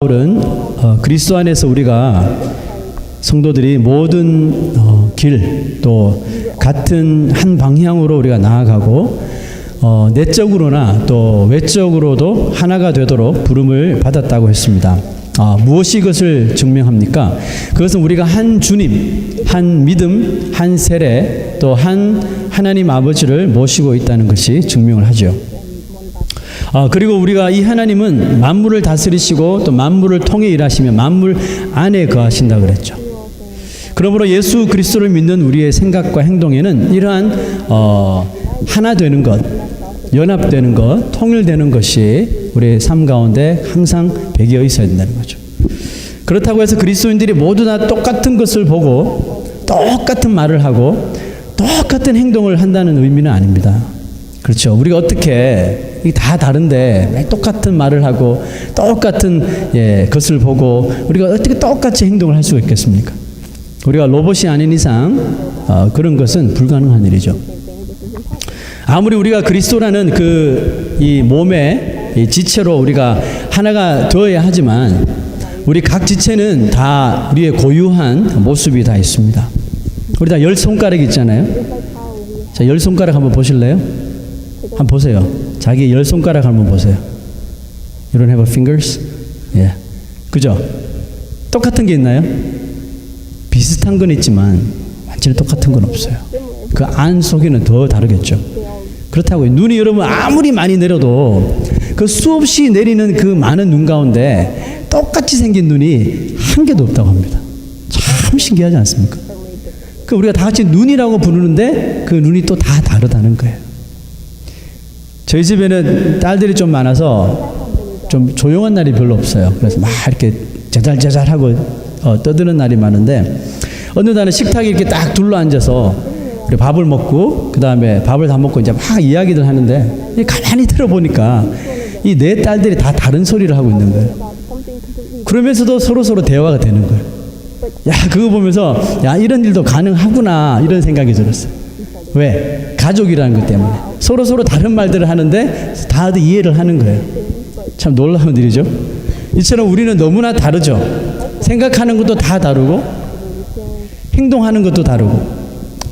바울은 그리스도 안에서 우리가 성도들이 모든 길 또 같은 한 방향으로 우리가 나아가고 내적으로나 또 외적으로도 하나가 되도록 부름을 받았다고 했습니다. 무엇이 이것을 증명합니까? 그것은 우리가 한 주님, 한 믿음, 한 세례, 또 한 하나님 아버지를 모시고 있다는 것이 증명을 하죠. 그리고 우리가 이 하나님은 만물을 다스리시고 또 만물을 통해 일하시며 만물 안에 거하신다고 그랬죠. 그러므로 예수 그리스도를 믿는 우리의 생각과 행동에는 이러한 하나 되는 것, 연합되는 것, 통일되는 것이 우리의 삶 가운데 항상 배겨 있어야 된다는 거죠. 그렇다고 해서 그리스도인들이 모두 다 똑같은 것을 보고 똑같은 말을 하고 똑같은 행동을 한다는 의미는 아닙니다. 그렇죠. 우리가 어떻게 다 다른데 왜 똑같은 말을 하고 똑같은 것을 보고 우리가 어떻게 똑같이 행동을 할 수가 있겠습니까? 우리가 로봇이 아닌 이상 그런 것은 불가능한 일이죠. 아무리 우리가 그리스도라는 이 몸의 이 지체로 우리가 하나가 되어야 하지만 우리 각 지체는 다 우리의 고유한 모습이 다 있습니다. 우리 다 10손가락 있잖아요. 자, 10손가락 한번 보실래요? 한번 보세요. 자기 10손가락 한번 보세요. You don't have fingers? 예. 그죠? 똑같은 게 있나요? 비슷한 건 있지만 완전히 똑같은 건 없어요. 그 안 속에는 더 다르겠죠. 그렇다고요. 눈이 여러분 아무리 많이 내려도 그 수없이 내리는 그 많은 눈 가운데 똑같이 생긴 눈이 한 개도 없다고 합니다. 참 신기하지 않습니까? 그 우리가 다 같이 눈이라고 부르는데 그 눈이 또 다 다르다는 거예요. 저희 집에는 딸들이 좀 많아서 좀 조용한 날이 별로 없어요. 그래서 막 이렇게 자잘자잘하고 떠드는 날이 많은데 어느 날은 식탁에 이렇게 딱 둘러앉아서 우리 밥을 먹고 그 다음에 밥을 다 먹고 이제 막 이야기들 하는데 가만히 들어보니까 이 네 딸들이 다 다른 소리를 하고 있는 거예요. 그러면서도 서로 대화가 되는 거예요. 야, 그거 보면서 야, 이런 일도 가능하구나 이런 생각이 들었어요. 왜? 가족이라는 것 때문에 서로 다른 말들을 하는데 다들 이해를 하는 거예요. 참 놀라운 일이죠. 이처럼 우리는 너무나 다르죠. 생각하는 것도 다 다르고 행동하는 것도 다르고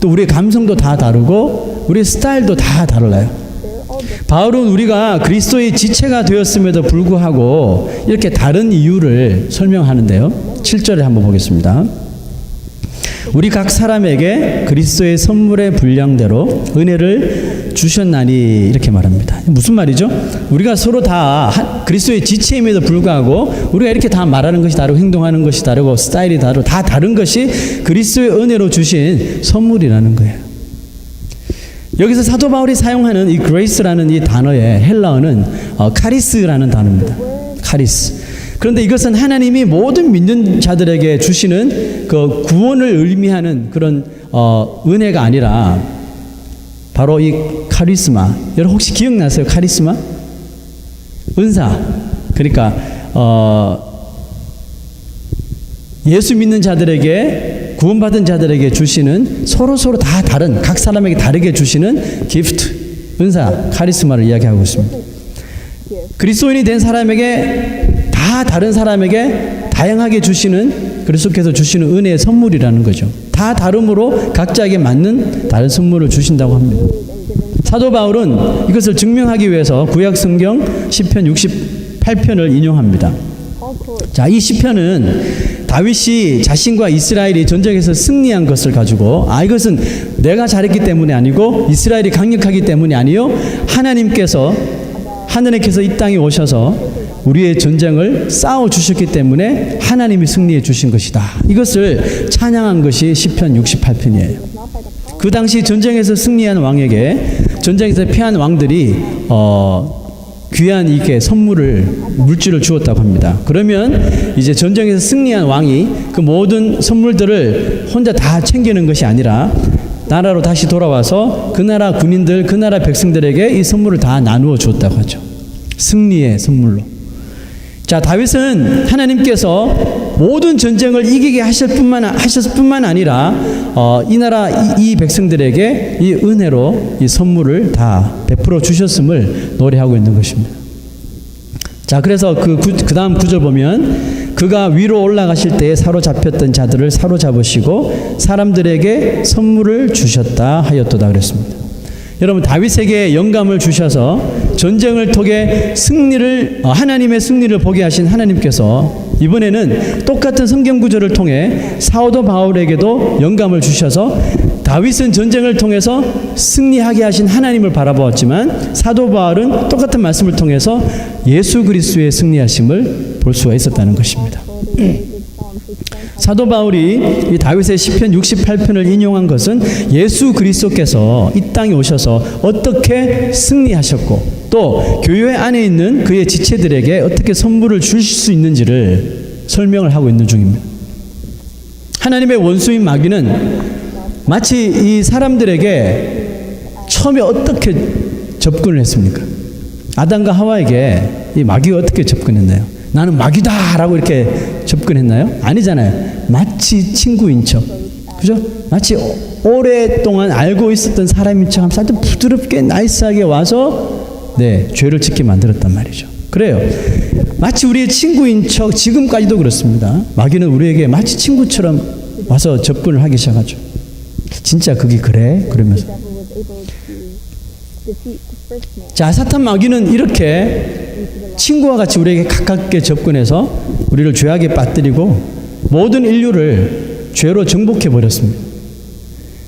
또 우리의 감성도 다 다르고 우리의 스타일도 다 달라요. 바울은 우리가 그리스도의 지체가 되었음에도 불구하고 이렇게 다른 이유를 설명하는데요. 7절에 한번 보겠습니다. 우리 각 사람에게 그리스도의 선물의 분량대로 은혜를 주셨나니 이렇게 말합니다. 무슨 말이죠? 우리가 서로 다 그리스도의 지체임에도 불구하고 우리가 이렇게 다 말하는 것이 다르고 행동하는 것이 다르고 스타일이 다르고 다 다른 것이 그리스도의 은혜로 주신 선물이라는 거예요. 여기서 사도 바울이 사용하는 이 grace라는 이 단어의 헬라어는 카리스라는 단어입니다. 카리스. 그런데 이것은 하나님이 모든 믿는 자들에게 주시는 그 구원을 의미하는 그런 은혜가 아니라 바로 이 카리스마. 여러분 혹시 기억나세요? 카리스마? 은사. 그러니까 예수 믿는 자들에게 구원받은 자들에게 주시는 서로 다 다른 각 사람에게 다르게 주시는 기프트, 은사, 카리스마를 이야기하고 있습니다. 그리스도인이 된 사람에게 다 다른 사람에게 다양하게 주시는 그리스도께서 주시는 은혜의 선물이라는 거죠. 다 다름으로 각자에게 맞는 다른 선물을 주신다고 합니다. 사도 바울은 이것을 증명하기 위해서 구약 성경 시편 68편을 인용합니다. 자, 이 시편은 다윗이 자신과 이스라엘이 전쟁에서 승리한 것을 가지고 이것은 내가 잘했기 때문이 아니고 이스라엘이 강력하기 때문이 아니요 하나님께서 이 땅에 오셔서 우리의 전쟁을 싸워 주셨기 때문에 하나님이 승리해 주신 것이다. 이것을 찬양한 것이 시편 68편이에요. 그 당시 전쟁에서 승리한 왕에게 전쟁에서 패한 왕들이 귀한 이게 물질을 주었다고 합니다. 그러면 이제 전쟁에서 승리한 왕이 그 모든 선물들을 혼자 다 챙기는 것이 아니라 나라로 다시 돌아와서 그 나라 군인들, 그 나라 백성들에게 이 선물을 다 나누어 주었다고 하죠. 승리의 선물로. 자, 다윗은 하나님께서 모든 전쟁을 이기게 하셨을 뿐만 아니라 이 나라 이 백성들에게 이 은혜로 이 선물을 다 베풀어 주셨음을 노래하고 있는 것입니다. 자, 그래서 그 다음 구절 보면 그가 위로 올라가실 때에 사로잡혔던 자들을 사로잡으시고 사람들에게 선물을 주셨다 하였도다 그랬습니다. 여러분, 다윗에게 영감을 주셔서 전쟁을 통해 하나님의 승리를 보게 하신 하나님께서 이번에는 똑같은 성경 구절을 통해 사도 바울에게도 영감을 주셔서 다윗은 전쟁을 통해서 승리하게 하신 하나님을 바라보았지만 사도 바울은 똑같은 말씀을 통해서 예수 그리스도의 승리하심을 볼 수가 있었다는 것입니다. 사도 바울이 이 다윗의 시편 68편을 인용한 것은 예수 그리스도께서 이 땅에 오셔서 어떻게 승리하셨고 또 교회 안에 있는 그의 지체들에게 어떻게 선물을 주실 수 있는지를 설명을 하고 있는 중입니다. 하나님의 원수인 마귀는 마치 이 사람들에게 처음에 어떻게 접근을 했습니까? 아담과 하와에게 이 마귀가 어떻게 접근했나요? 나는 마귀다 라고 이렇게 접근했나요? 아니잖아요. 마치 친구인 척, 그죠? 마치 오랫동안 알고 있었던 사람인 척 하면서 아주 부드럽게 나이스하게 와서 죄를 짓게 만들었단 말이죠. 그래요. 마치 우리의 친구인 척, 지금까지도 그렇습니다. 마귀는 우리에게 마치 친구처럼 와서 접근을 하기 시작하죠. 진짜 그게 그래? 그러면서. 자, 사탄 마귀는 이렇게 친구와 같이 우리에게 가깝게 접근해서 우리를 죄악에 빠뜨리고 모든 인류를 죄로 정복해 버렸습니다.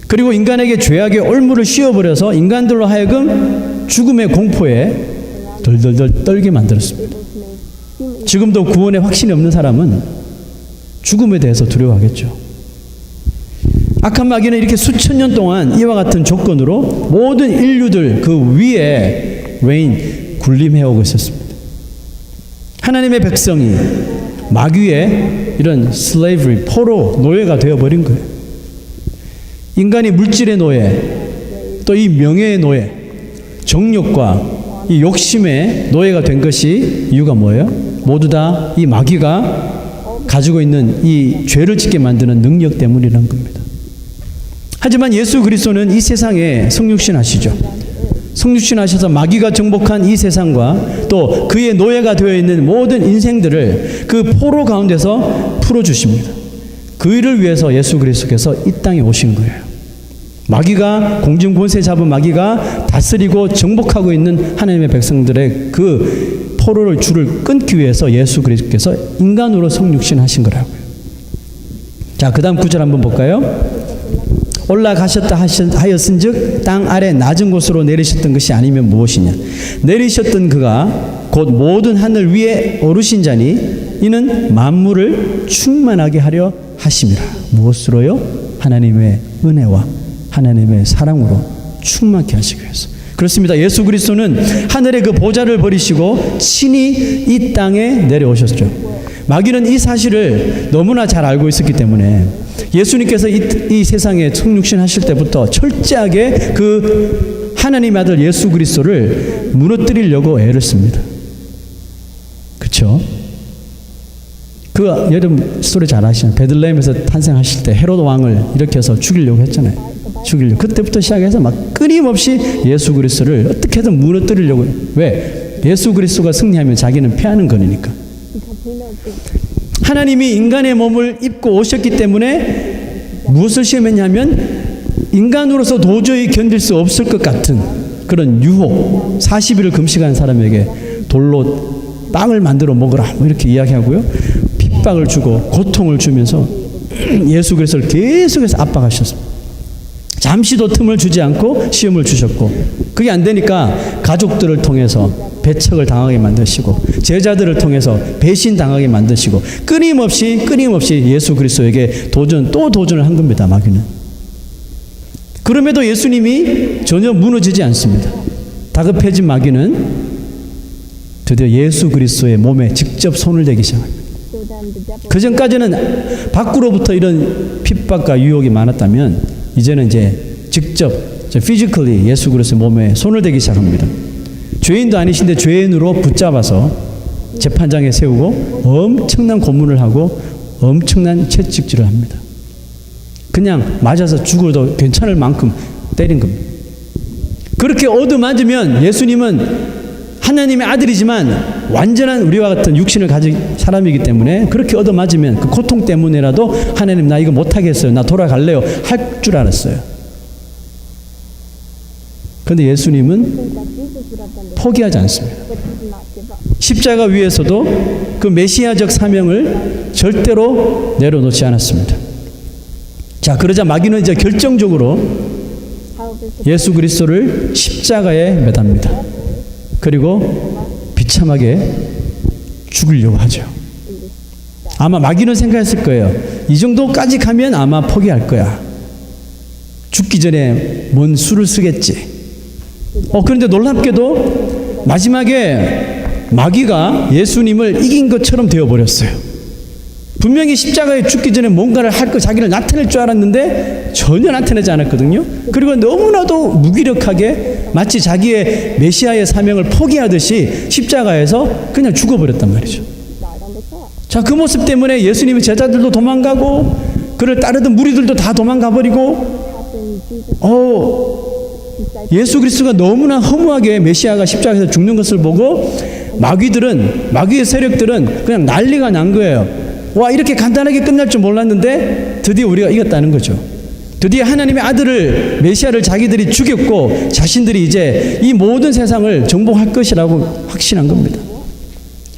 그리고 인간에게 죄악의 올무를 씌워버려서 인간들로 하여금 죽음의 공포에 덜덜덜 떨게 만들었습니다. 지금도 구원의 확신이 없는 사람은 죽음에 대해서 두려워하겠죠. 악한 마귀는 이렇게 수천 년 동안 이와 같은 조건으로 모든 인류들 그 위에 군림해오고 있었습니다. 하나님의 백성이 마귀의 이런 slavery, 포로, 노예가 되어버린 거예요. 인간이 물질의 노예, 또 이 명예의 노예, 정욕과 이 욕심의 노예가 된 것이 이유가 뭐예요? 모두 다 이 마귀가 가지고 있는 이 죄를 짓게 만드는 능력 때문이라는 겁니다. 하지만 예수 그리스도는 이 세상에 성육신하시죠. 성육신하셔서 마귀가 정복한 이 세상과 또 그의 노예가 되어 있는 모든 인생들을 그 포로 가운데서 풀어주십니다. 그 일을 위해서 예수 그리스도께서 이 땅에 오신 거예요. 마귀가 공중권세 잡은 마귀가 다스리고 정복하고 있는 하나님의 백성들의 그 포로를 줄을 끊기 위해서 예수 그리스도께서 인간으로 성육신하신 거라고요. 자, 그 다음 구절 한번 볼까요? 올라가셨다 하였은즉 땅 아래 낮은 곳으로 내리셨던 것이 아니면 무엇이냐? 내리셨던 그가 곧 모든 하늘 위에 오르신 자니 이는 만물을 충만하게 하려 하심이라. 무엇으로요? 하나님의 은혜와 하나님의 사랑으로 충만케 하시기 위해서. 그렇습니다. 예수 그리스도는 하늘의 그 보좌를 버리시고 친히 이 땅에 내려오셨죠. 마귀는 이 사실을 너무나 잘 알고 있었기 때문에 예수님께서 이 세상에 성육신 하실 때부터 철저하게 그 하나님의 아들 예수 그리스도를 무너뜨리려고 애를 씁니다. 그렇죠? 그 여러분 스토리 잘 아시잖아요. 베들레헴에서 탄생하실 때 헤로드 왕을 일으켜서 죽이려고 했잖아요. 그때부터 시작해서 막 끊임없이 예수 그리스도를 어떻게든 무너뜨리려고 해요. 왜? 예수 그리스도가 승리하면 자기는 패하는 거니까. 하나님이 인간의 몸을 입고 오셨기 때문에 무엇을 시험했냐면 인간으로서 도저히 견딜 수 없을 것 같은 그런 유혹, 40일을 금식한 사람에게 돌로 빵을 만들어 먹으라 뭐 이렇게 이야기하고요. 핍박을 주고 고통을 주면서 예수 그리스도를 계속해서 압박하셨습니다. 잠시도 틈을 주지 않고 시험을 주셨고 그게 안 되니까 가족들을 통해서 배척을 당하게 만드시고 제자들을 통해서 배신 당하게 만드시고 끊임없이 예수 그리스도에게 도전을 한 겁니다. 마귀는. 그럼에도 예수님이 전혀 무너지지 않습니다. 다급해진 마귀는 드디어 예수 그리스도의 몸에 직접 손을 대기 시작합니다. 그 전까지는 밖으로부터 이런 핍박과 유혹이 많았다면 이제는 이제 직접 physically 예수 그리스도의 몸에 손을 대기 시작합니다. 죄인도 아니신데 죄인으로 붙잡아서 재판장에 세우고 엄청난 고문을 하고 엄청난 채찍질을 합니다. 그냥 맞아서 죽어도 괜찮을 만큼 때린 겁니다. 그렇게 얻어맞으면 예수님은 하나님의 아들이지만 완전한 우리와 같은 육신을 가진 사람이기 때문에 그렇게 얻어맞으면 그 고통 때문에라도 하나님 나 이거 못하겠어요. 나 돌아갈래요. 할 줄 알았어요. 그런데 예수님은 포기하지 않습니다. 십자가 위에서도 그 메시아적 사명을 절대로 내려놓지 않았습니다. 자, 그러자 마귀는 이제 결정적으로 예수 그리스도를 십자가에 매답니다. 그리고 비참하게 죽으려고 하죠. 아마 마귀는 생각했을 거예요. 이 정도까지 가면 아마 포기할 거야. 죽기 전에 뭔 수를 쓰겠지. 그런데 놀랍게도 마지막에 마귀가 예수님을 이긴 것처럼 되어버렸어요. 분명히 십자가에 죽기 전에 뭔가를 할 거 자기를 나타낼 줄 알았는데 전혀 나타내지 않았거든요. 그리고 너무나도 무기력하게 마치 자기의 메시아의 사명을 포기하듯이 십자가에서 그냥 죽어버렸단 말이죠. 자, 그 모습 때문에 예수님의 제자들도 도망가고 그를 따르던 무리들도 다 도망가버리고 예수 그리스도가 너무나 허무하게 메시아가 십자가에서 죽는 것을 보고 마귀의 세력들은 그냥 난리가 난 거예요. 와, 이렇게 간단하게 끝날 줄 몰랐는데 드디어 우리가 이겼다는 거죠. 드디어 하나님의 아들을 메시아를 자기들이 죽였고 자신들이 이제 이 모든 세상을 정복할 것이라고 확신한 겁니다.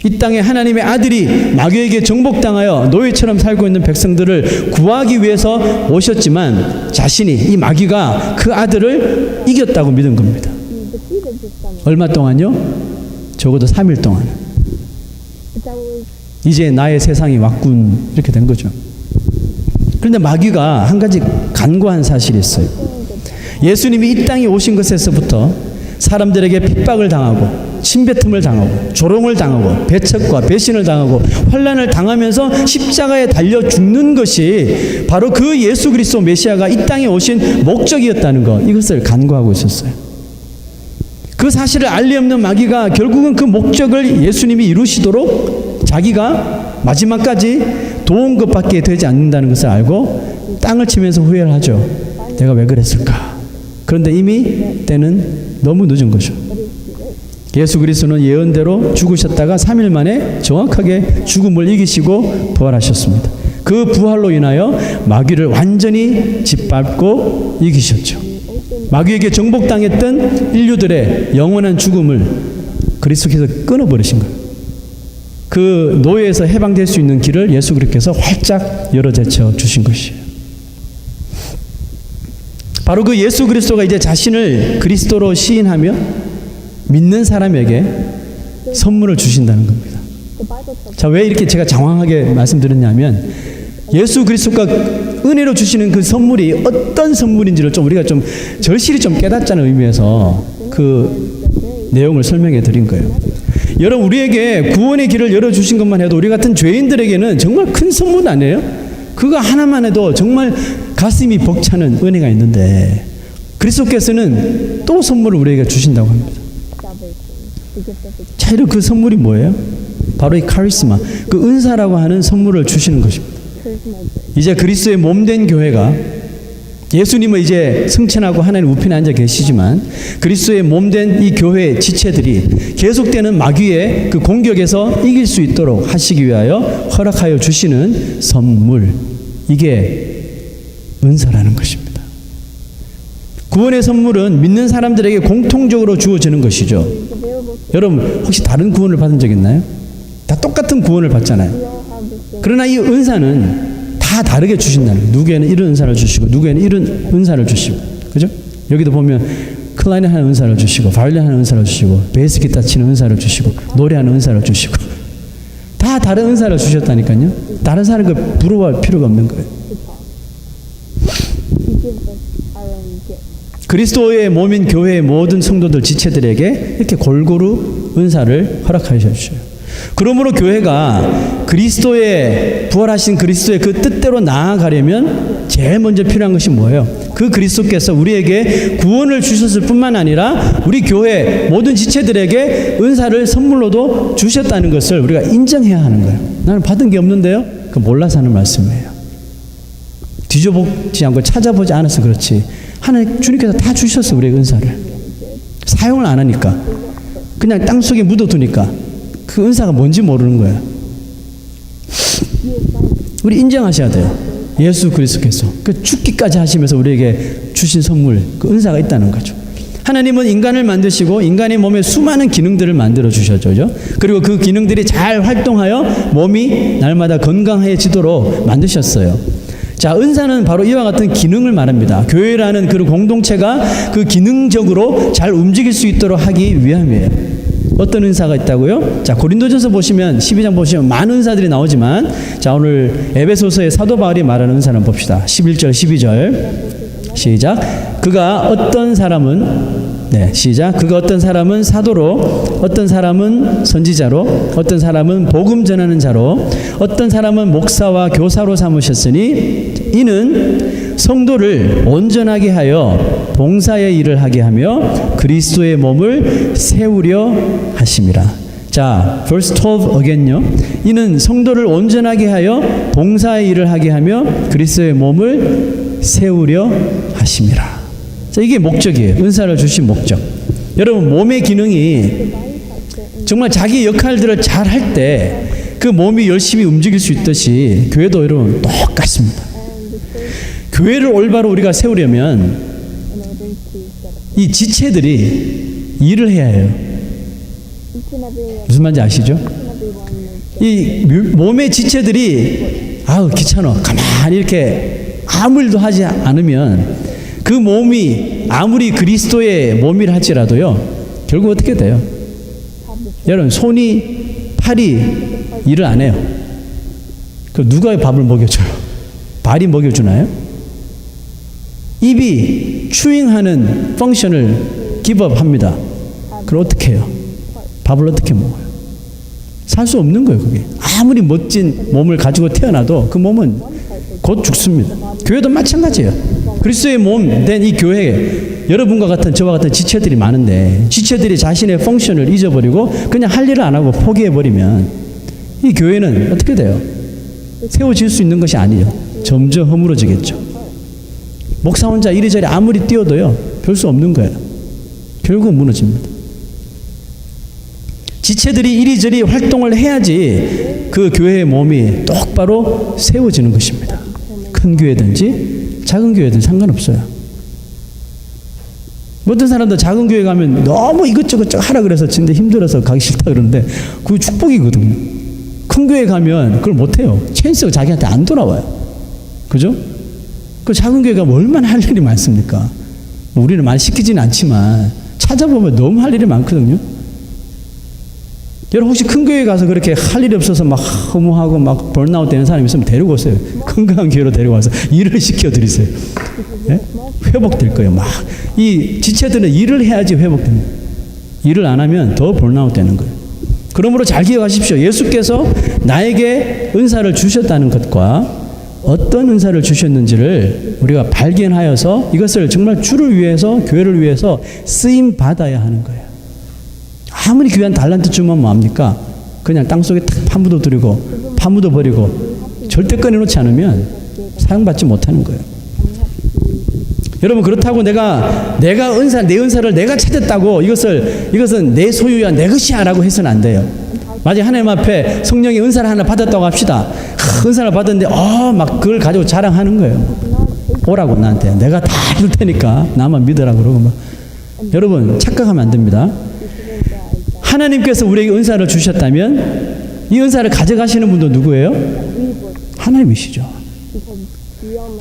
이 땅에 하나님의 아들이 마귀에게 정복당하여 노예처럼 살고 있는 백성들을 구하기 위해서 오셨지만 자신이 이 마귀가 그 아들을 이겼다고 믿은 겁니다. 얼마 동안요? 적어도 3일 동안. 이제 나의 세상이 왔군, 이렇게 된 거죠. 그런데 마귀가 한 가지 간과한 사실이 있어요. 예수님이 이 땅에 오신 것에서부터 사람들에게 핍박을 당하고 침뱉음을 당하고 조롱을 당하고 배척과 배신을 당하고 환난을 당하면서 십자가에 달려 죽는 것이 바로 그 예수 그리스도 메시아가 이 땅에 오신 목적이었다는 것, 이것을 간과하고 있었어요. 그 사실을 알리 없는 마귀가 결국은 그 목적을 예수님이 이루시도록 자기가 마지막까지 도운 것밖에 되지 않는다는 것을 알고 땅을 치면서 후회를 하죠. 내가 왜 그랬을까? 그런데 이미 때는 너무 늦은 거죠. 예수 그리스도는 예언대로 죽으셨다가 3일 만에 정확하게 죽음을 이기시고 부활하셨습니다. 그 부활로 인하여 마귀를 완전히 짓밟고 이기셨죠. 마귀에게 정복당했던 인류들의 영원한 죽음을 그리스도께서 끊어버리신 거예요. 그 노예에서 해방될 수 있는 길을 예수 그리스도께서 활짝 열어 제쳐 주신 것이에요. 바로 그 예수 그리스도가 이제 자신을 그리스도로 시인하며 믿는 사람에게 선물을 주신다는 겁니다. 자, 왜 이렇게 제가 장황하게 말씀드렸냐면 예수 그리스도가 은혜로 주시는 그 선물이 어떤 선물인지를 좀 우리가 좀 절실히 좀 깨닫자는 의미에서 그 내용을 설명해 드린 거예요. 여러분, 우리에게 구원의 길을 열어주신 것만 해도 우리 같은 죄인들에게는 정말 큰 선물 아니에요? 그거 하나만 해도 정말 가슴이 벅차는 은혜가 있는데 그리스도께서는 또 선물을 우리에게 주신다고 합니다. 자, 이런 그 선물이 뭐예요? 바로 이 카리스마, 그 은사라고 하는 선물을 주시는 것입니다. 이제 그리스도의 몸된 교회가 예수님은 이제 승천하고 하나님 우편에 앉아 계시지만 그리스도의 몸된 이 교회의 지체들이 계속되는 마귀의 그 공격에서 이길 수 있도록 하시기 위하여 허락하여 주시는 선물, 이게 은사라는 것입니다. 구원의 선물은 믿는 사람들에게 공통적으로 주어지는 것이죠. 여러분, 혹시 다른 구원을 받은 적 있나요? 다 똑같은 구원을 받잖아요. 그러나 이 은사는 다 다르게 주신다는 거예요. 누구에는 이런 은사를 주시고 누구에는 이런 은사를 주시고, 그죠? 여기도 보면 클라리넷 하는 은사를 주시고 바이올린 하는 은사를 주시고 베이스 기타 치는 은사를 주시고 노래하는 은사를 주시고 다 다른 은사를 주셨다니까요. 다른 사람을 부러워할 필요가 없는 거예요. 그리스도의 몸인 교회의 모든 성도들 지체들에게 이렇게 골고루 은사를 허락하여 주셔요. 그러므로 교회가 그리스도의 부활하신 그리스도의 그 뜻대로 나아가려면 제일 먼저 필요한 것이 뭐예요? 그 그리스도께서 우리에게 구원을 주셨을 뿐만 아니라 우리 교회 모든 지체들에게 은사를 선물로도 주셨다는 것을 우리가 인정해야 하는 거예요. 나는 받은 게 없는데요? 그 몰라서 하는 말씀이에요. 뒤져보지 않고 찾아보지 않아서 그렇지 하나님 주님께서 다 주셨어. 우리의 은사를 사용을 안 하니까 그냥 땅속에 묻어두니까 그 은사가 뭔지 모르는 거예요. 우리 인정하셔야 돼요. 예수 그리스도께서 그 죽기까지 하시면서 우리에게 주신 선물, 그 은사가 있다는 거죠. 하나님은 인간을 만드시고 인간의 몸에 수많은 기능들을 만들어 주셨죠. 그리고 그 기능들이 잘 활동하여 몸이 날마다 건강해지도록 만드셨어요. 자, 은사는 바로 이와 같은 기능을 말합니다. 교회라는 그 공동체가 그 기능적으로 잘 움직일 수 있도록 하기 위함이에요. 어떤 은사가 있다고요? 자, 고린도전서 보시면 12장 보시면 많은 은사들이 나오지만, 자, 오늘 에베소서의 사도 바울이 말하는 은사는 봅시다. 11절 12절 시작. 그가 어떤 사람은 시작. 그가 어떤 사람은 사도로, 어떤 사람은 선지자로, 어떤 사람은 복음 전하는 자로, 어떤 사람은 목사와 교사로 삼으셨으니 이는 성도를 온전하게 하여 봉사의 일을 하게 하며 그리스도의 몸을 세우려 하심이라. 자, verse 12 again요. 이는 성도를 온전하게 하여 봉사의 일을 하게 하며 그리스도의 몸을 세우려 하심이라. 자, 이게 목적이에요. 은사를 주신 목적. 여러분, 몸의 기능이 정말 자기 역할들을 잘 할 때 그 몸이 열심히 움직일 수 있듯이 교회도 여러분 똑같습니다. 교회를 올바로 우리가 세우려면 이 지체들이 일을 해야 해요. 무슨 말인지 아시죠? 이 몸의 지체들이 귀찮아 가만히 이렇게 아무 일도 하지 않으면 그 몸이 아무리 그리스도의 몸이라 할지라도요, 결국 어떻게 돼요? 여러분, 손이 팔이 일을 안 해요. 그 누가 밥을 먹여줘요? 발이 먹여주나요? 입이 추잉하는 펑션을 기법합니다. 그럼 어떻게 해요? 밥을 어떻게 먹어요? 살 수 없는 거예요. 그게 아무리 멋진 몸을 가지고 태어나도 그 몸은 곧 죽습니다. 교회도 마찬가지예요. 그리스도의 몸 된 이 교회에 여러분과 같은 저와 같은 지체들이 많은데, 지체들이 자신의 펑션을 잊어버리고 그냥 할 일을 안 하고 포기해버리면 이 교회는 어떻게 돼요? 세워질 수 있는 것이 아니에요. 점점 허물어지겠죠. 목사 혼자 이리저리 아무리 뛰어도요, 별 수 없는 거예요. 결국 무너집니다. 지체들이 이리저리 활동을 해야지 그 교회의 몸이 똑바로 세워지는 것입니다. 큰 교회든지 작은 교회든 상관없어요. 어떤 사람도 작은 교회 가면 너무 이것저것 하라 그래서 진짜 힘들어서 가기 싫다 그러는데 그게 축복이거든요. 큰 교회 가면 그걸 못해요. 찬스가 자기한테 안 돌아와요. 그죠? 그 작은 교회 가면 얼마나 할 일이 많습니까? 우리는 말 시키지는 않지만 찾아보면 너무 할 일이 많거든요. 여러분, 혹시 큰 교회 가서 그렇게 할 일이 없어서 막 허무하고 막 번아웃 되는 사람이 있으면 데리고 오세요. 건강한 교회로 데려와서 일을 시켜드리세요. 네? 회복될 거예요. 막 이 지체들은 일을 해야지 회복됩니다. 일을 안 하면 더 번아웃 되는 거예요. 그러므로 잘 기억하십시오. 예수께서 나에게 은사를 주셨다는 것과 어떤 은사를 주셨는지를 우리가 발견하여서 이것을 정말 주를 위해서, 교회를 위해서 쓰임 받아야 하는 거예요. 아무리 귀한 달란트 주면 뭐합니까? 그냥 땅속에 탁 파묻어 버리고 절대 꺼내놓지 않으면 사용받지 못하는 거예요. 여러분, 그렇다고 내가 내 은사를 내가 찾았다고 이것은 내 소유야, 내 것이야 라고 해서는 안 돼요. 만약 하나님 앞에 성령의 은사를 하나 받았다고 합시다. 은사를 받았는데 막 그걸 가지고 자랑하는 거예요. 오라고 나한테. 내가 다 줄 테니까 나만 믿으라고 그러고 막. 여러분, 착각하면 안 됩니다. 하나님께서 우리에게 은사를 주셨다면 이 은사를 가져가시는 분도 누구예요? 하나님이시죠.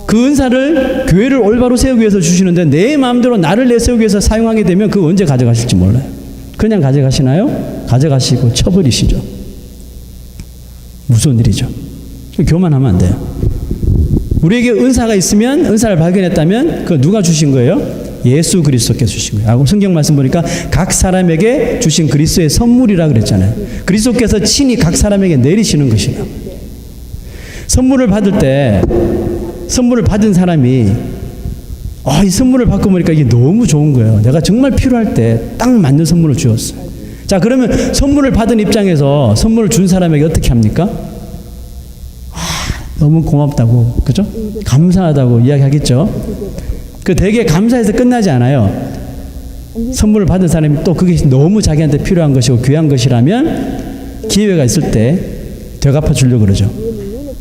그 은사를 교회를 올바로 세우기 위해서 주시는데 내 마음대로 나를 내세우기 위해서 사용하게 되면 그거 언제 가져가실지 몰라요. 그냥 가져가시나요? 가져가시고 쳐버리시죠. 무서운 일이죠. 교만하면 안 돼요. 우리에게 은사가 있으면, 은사를 발견했다면 그거 누가 주신 거예요? 예수 그리스도께서 주신 거예요. 성경 말씀 보니까 각 사람에게 주신 그리스도의 선물이라 그랬잖아요. 그리스도께서 친히 각 사람에게 내리시는 것이라고. 선물을 받을 때 선물을 받은 사람이 이 선물을 받고 보니까 이게 너무 좋은 거예요. 내가 정말 필요할 때 딱 맞는 선물을 주었어요. 자, 그러면 선물을 받은 입장에서 선물을 준 사람에게 어떻게 합니까? 너무 고맙다고, 그죠? 감사하다고 이야기하겠죠? 그 되게 감사해서 끝나지 않아요. 선물을 받은 사람이 또 그게 너무 자기한테 필요한 것이고 귀한 것이라면 기회가 있을 때 되갚아 주려고 그러죠.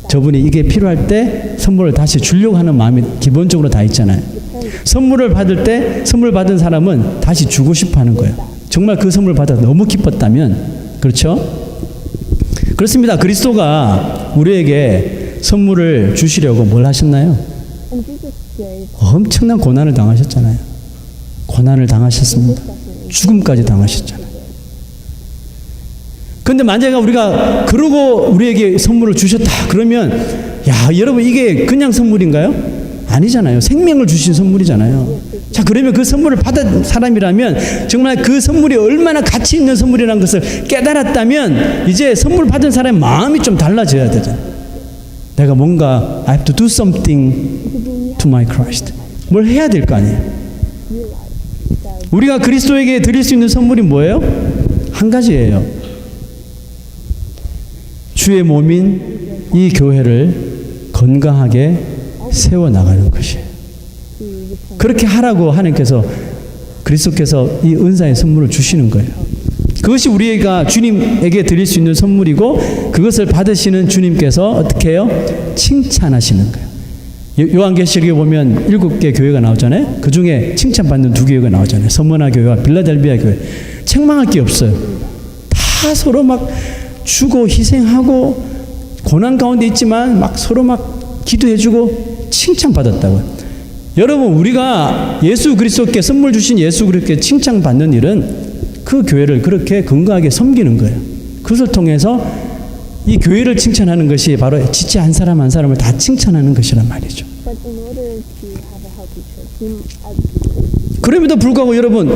저분이 이게 필요할 때 선물을 다시 주려고 하는 마음이 기본적으로 다 있잖아요. 선물을 받을 때 선물 받은 사람은 다시 주고 싶어 하는 거예요. 정말 그 선물 받아 너무 기뻤다면. 그렇죠? 그렇습니다. 그리스도가 우리에게 선물을 주시려고 뭘 하셨나요? 엄청난 고난을 당하셨잖아요. 고난을 당하셨습니다. 죽음까지 당하셨잖아요. 그런데 만약에 우리가 그러고 우리에게 선물을 주셨다 그러면 야 여러분 이게 그냥 선물인가요? 아니잖아요. 생명을 주신 선물이잖아요. 자 그러면 그 선물을 받은 사람이라면 정말 그 선물이 얼마나 가치 있는 선물이라는 것을 깨달았다면 이제 선물 받은 사람의 마음이 좀 달라져야 되잖아요. 내가 뭔가 I have to do something to my Christ. 뭘 해야 될 거 아니에요. 우리가 그리스도에게 드릴 수 있는 선물이 뭐예요? 한 가지예요. 주의 몸인 이 교회를 건강하게 세워나가는 것이에요. 그렇게 하라고 하나님께서 그리스도께서 이 은사의 선물을 주시는 거예요. 그것이 우리가 주님에게 드릴 수 있는 선물이고 그것을 받으시는 주님께서 어떻게 해요? 칭찬하시는 거예요. 요한계시록에 보면 7개 교회가 나오잖아요. 그 중에 칭찬받는 2교회가 나오잖아요. 서머나 교회와 빌라델비아 교회. 책망할 게 없어요. 다 서로 막 주고 희생하고 고난 가운데 있지만 막 서로 막 기도해주고 칭찬받았다고요. 여러분 우리가 예수 그리스도께 선물 주신 예수 그리스도께 칭찬받는 일은 그 교회를 그렇게 건강하게 섬기는 거예요. 그것을 통해서 이 교회를 칭찬하는 것이 바로 지체 한 사람 한 사람을 다 칭찬하는 것이란 말이죠. 그럼에도 불구하고 여러분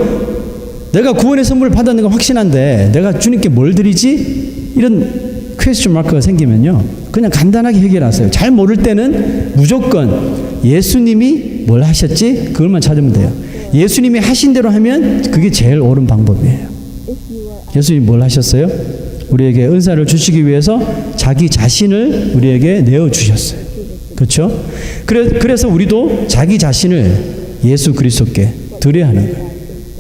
내가 구원의 선물을 받았는 건 확신한데 내가 주님께 뭘 드리지? 이런 퀘스천 마크가 생기면요 그냥 간단하게 해결하세요. 잘 모를 때는 무조건 예수님이 뭘 하셨지? 그것만 찾으면 돼요. 예수님이 하신 대로 하면 그게 제일 옳은 방법이에요. 예수님이 뭘 하셨어요? 우리에게 은사를 주시기 위해서 자기 자신을 우리에게 내어주셨어요. 그렇죠? 그래서 우리도 자기 자신을 예수 그리스도께 드려야 하는 거예요.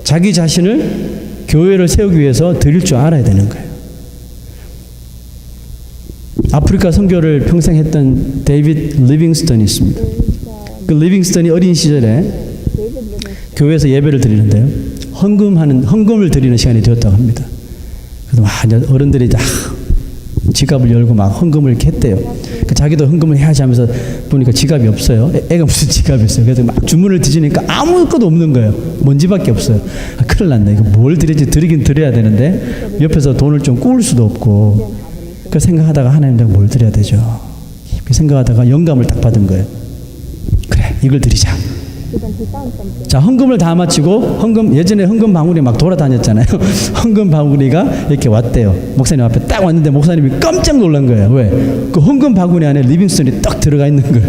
자기 자신을 교회를 세우기 위해서 드릴 줄 알아야 되는 거예요. 아프리카 선교를 평생 했던 데이비드 리빙스턴이 있습니다. 그 리빙스턴이 어린 시절에 교회에서 예배를 드리는데요. 헌금을 드리는 시간이 되었다고 합니다. 그래서 막 어른들이 다 지갑을 열고 막 헌금을 이렇게 했대요. 자기도 헌금을 해야지 하면서 보니까 지갑이 없어요. 애가 무슨 지갑이 있어요. 그래서 막 주문을 뒤지니까 아무것도 없는 거예요. 먼지밖에 없어요. 큰일 났네. 이거 뭘 드리긴 드려야 되는데 옆에서 돈을 좀 꾸을 수도 없고 그 생각하다가 하나님 내가 뭘 드려야 되죠. 그 생각하다가 영감을 딱 받은 거예요. 그래 이걸 드리자. 자 헌금을 다 마치고 예전에 헌금 바구니 막 돌아다녔잖아요. 헌금 바구니가 이렇게 왔대요. 목사님 앞에 딱 왔는데 목사님이 깜짝 놀란 거예요. 왜? 그 헌금 바구니 안에 리빙스턴이 딱 들어가 있는 거예요.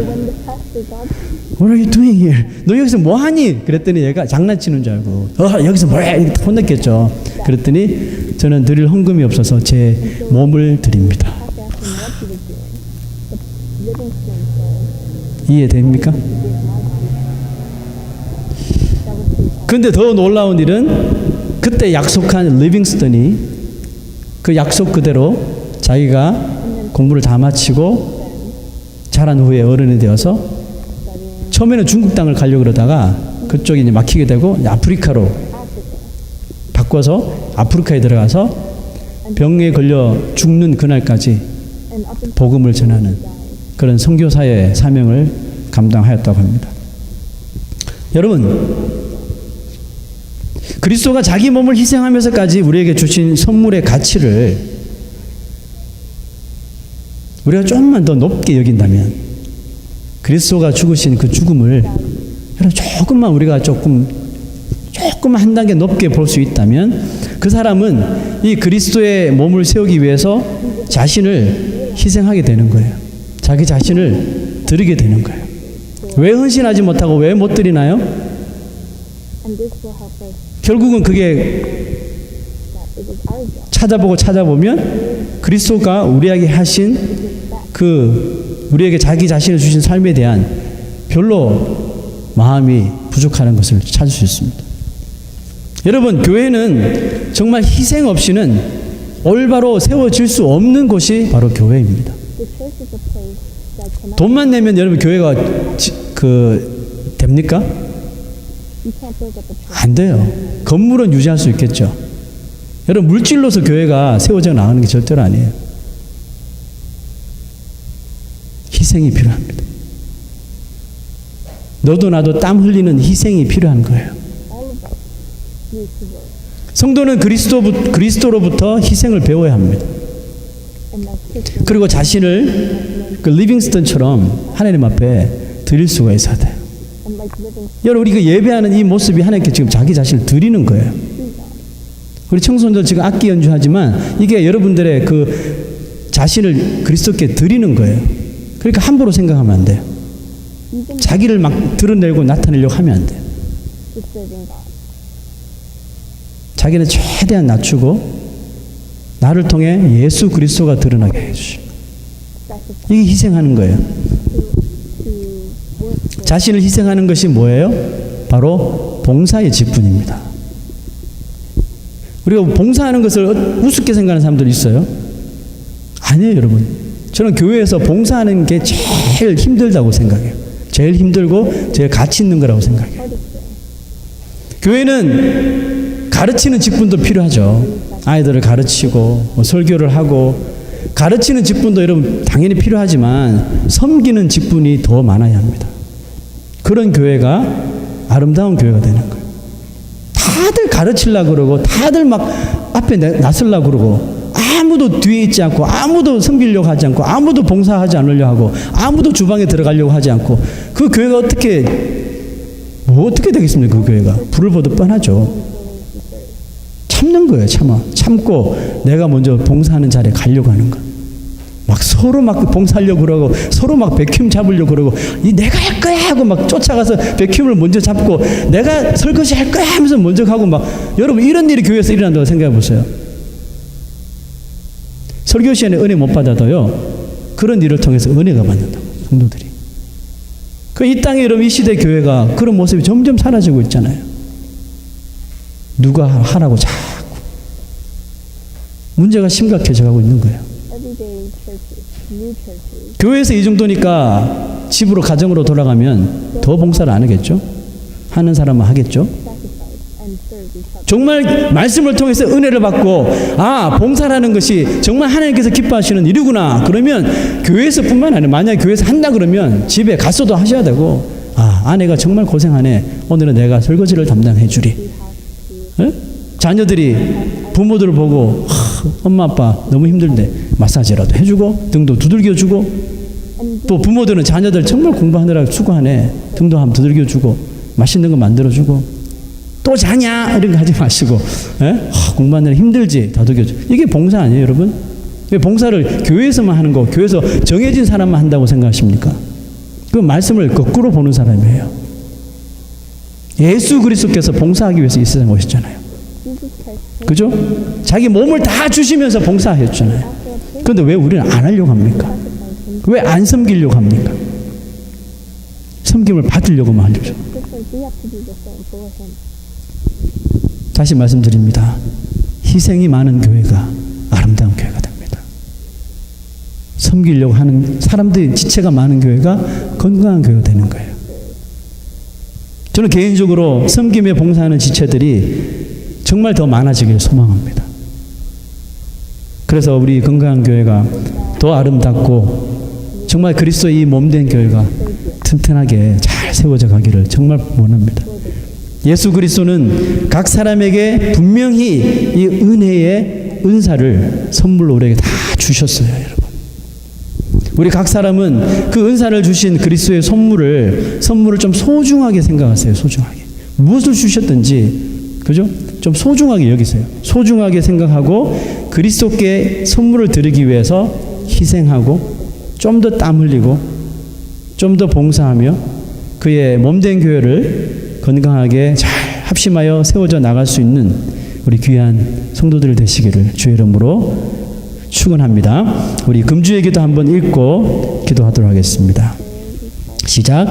What are you doing here? 너 여기서 뭐 하니? 그랬더니 얘가 장난치는 줄 알고 여기서 뭐해? 이렇게 혼냈겠죠. 그랬더니 저는 드릴 헌금이 없어서 제 몸을 드립니다. 이해됩니까? 그런데 더 놀라운 일은 그때 약속한 리빙스턴이 그 약속 그대로 자기가 공부를 다 마치고 자란 후에 어른이 되어서 처음에는 중국 땅을 가려고 그러다가 그쪽이 이제 막히게 되고 아프리카로 바꿔서 아프리카에 들어가서 병에 걸려 죽는 그날까지 복음을 전하는 그런 선교사의 사명을 감당하였다고 합니다. 여러분 그리스도가 자기 몸을 희생하면서까지 우리에게 주신 선물의 가치를 우리가 조금만 더 높게 여긴다면 그리스도가 죽으신 그 죽음을 조금만 우리가 조금만 한 단계 높게 볼 수 있다면 그 사람은 이 그리스도의 몸을 세우기 위해서 자신을 희생하게 되는 거예요. 자기 자신을 드리게 되는 거예요. 왜 헌신하지 못하고 왜 못 드리나요? 결국은 그게 찾아보면 그리스도가 우리에게 하신 우리에게 자기 자신을 주신 삶에 대한 별로 마음이 부족하는 것을 찾을 수 있습니다. 여러분 교회는 정말 희생 없이는 올바로 세워질 수 없는 곳이 바로 교회입니다. The church is a place that cannot. 돈만 내면 여러분 교회가 됩니까? You can't build up a church. 안 돼요. 건물은 유지할 수 있겠죠. 여러분 물질로서 교회가 세워져 나가는 게 절대로 아니에요. 희생이 필요합니다. 너도 나도 땀 흘리는 희생이 필요한 거예요. All of us need to work. 성도는 그리스도로부터 희생을 배워야 합니다. And as Christians, 그리고 자신을 그 리빙스턴처럼 하나님 앞에 드릴 수가 있어야 돼요. and like living 여러분 우리 그 예배하는 이 모습이 하나님께 지금 자기 자신을 드리는 거예요. through God. 우리 청소년들 지금 악기 연주하지만 이게 여러분들의 그 자신을 그리스도께 드리는 거예요. 그러니까 함부로 생각하면 안 돼요. Even 자기를 막 드러내고 나타내려고 하면 안 돼요. with serving God. 자기는 최대한 낮추고 나를 통해 예수 그리스도가 드러나게 해주시고 Sacrifice 이게 희생하는 거예요. to work for. 자신을 희생하는 것이 뭐예요? 바로 봉사의 직분입니다. 우리가 봉사하는 것을 우습게 생각하는 사람들이 있어요. 아니에요, 여러분. 저는 교회에서 봉사하는 게 제일 힘들다고 생각해요. 제일 힘들고 제일 가치 있는 거라고 생각해요. Part of prayer. 교회는 가르치는 직분도 필요하죠. 아이들을 가르치고 뭐 설교를 하고 가르치는 직분도 여러분 당연히 필요하지만 섬기는 직분이 더 많아야 합니다. 그런 교회가 아름다운 교회가 되는 거예요. 다들 가르치려고 그러고 다들 막 앞에 나서려고 그러고 아무도 뒤에 있지 않고 아무도 섬기려고 하지 않고 아무도 봉사하지 않으려고 하고 아무도 주방에 들어가려고 하지 않고 그 교회가 어떻게 되겠습니까? 그 교회가 불을 보듯 뻔하죠. 참는 거예요. 참고 내가 먼저 봉사하는 자리에 가려고 하는 거. 막 서로 막 봉사하려고 그러고 서로 막 백큐ම් 잡으려고 그러고 내가 할 거야 하고 막 쫓아가서 백큐음을 먼저 잡고 내가 설거지 할 거야 하면서 먼저 가고 막 여러분 이런 일이 교회에서 일어난다고 생각해 보세요. 설교 시간에 은혜 못 받아도요 그런 일을 통해서 은혜가 받는다고 성도들이. 그 이 땅에 여러분 이 시대 교회가 그런 모습이 점점 사라지고 있잖아요. 누가 하라고 자꾸 문제가 심각해져 가고 있는 거예요. Everyday churches, new churches, 교회에서 이 정도니까 집으로 가정으로 돌아가면 더 봉사를 안 하겠죠? 하는 사람은 하겠죠? sacrifice and serve each other. 정말 말씀을 통해서 은혜를 받고 봉사라는 것이 정말 하나님께서 기뻐하시는 일이구나. 그러면 교회에서뿐만 아니라 만약에 교회에서 한다 그러면 집에 가서도 하셔야 되고 아내가 정말 고생하네. 오늘은 내가 설거지를 담당해 주리. 자녀들이 부모들을 보고 엄마 아빠 너무 힘들대 마사지라도 해주고 등도 두들겨주고 또 부모들은 자녀들 정말 공부하느라 수고하네 등도 한번 두들겨주고 맛있는 거 만들어주고 또 자냐 이런 거 하지 마시고 공부하느라 힘들지 다독여줘. 이게 봉사 아니에요 여러분? 왜 봉사를 교회에서만 하는 거 교회에서 정해진 사람만 한다고 생각하십니까? 그 말씀을 거꾸로 보는 사람이에요. 예수 그리스도께서 봉사하기 위해서 이 세상에 오셨잖아요. 그죠? 자기 몸을 다 주시면서 봉사하셨잖아요. 그런데 왜 우리는 안 하려고 합니까? 왜 안 섬기려고 합니까? 섬김을 받으려고만 하려고. We have to do the same for him. 다시 말씀드립니다. 희생이 많은 교회가 아름다운 교회가 됩니다. 섬기려고 하는 사람들이 지체가 많은 교회가 건강한 교회가 되는 거예요. 저는 개인적으로 섬김에 봉사하는 지체들이 정말 더 많아지길 소망합니다. 그래서 우리 건강한 교회가 더 아름답고 정말 그리스도의 이 몸된 교회가 튼튼하게 잘 세워져 가기를 정말 원합니다. 예수 그리스도는 각 사람에게 분명히 이 은혜의 은사를 선물로 우리에게 다 주셨어요, 여러분. 우리 각 사람은 그 은사를 주신 그리스도의 선물을 좀 소중하게 생각하세요. 소중하게. 무엇을 주셨든지 그죠? 좀 소중하게 여기세요. 소중하게 생각하고 그리스도께 선물을 드리기 위해서 희생하고 좀 더 땀 흘리고 좀 더 봉사하며 그의 몸된 교회를 건강하게 잘 합심하여 세워져 나갈 수 있는 우리 귀한 성도들 되시기를 주의 이름으로 축원합니다. 우리 금주의 기도 한번 읽고 기도하도록 하겠습니다. 시작.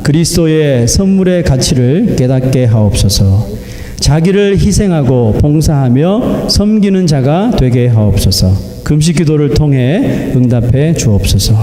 그리스도의 선물의 가치를 깨닫게 하옵소서. 자기를 희생하고 봉사하며 섬기는 자가 되게 하옵소서. 금식 기도를 통해 응답해 주옵소서.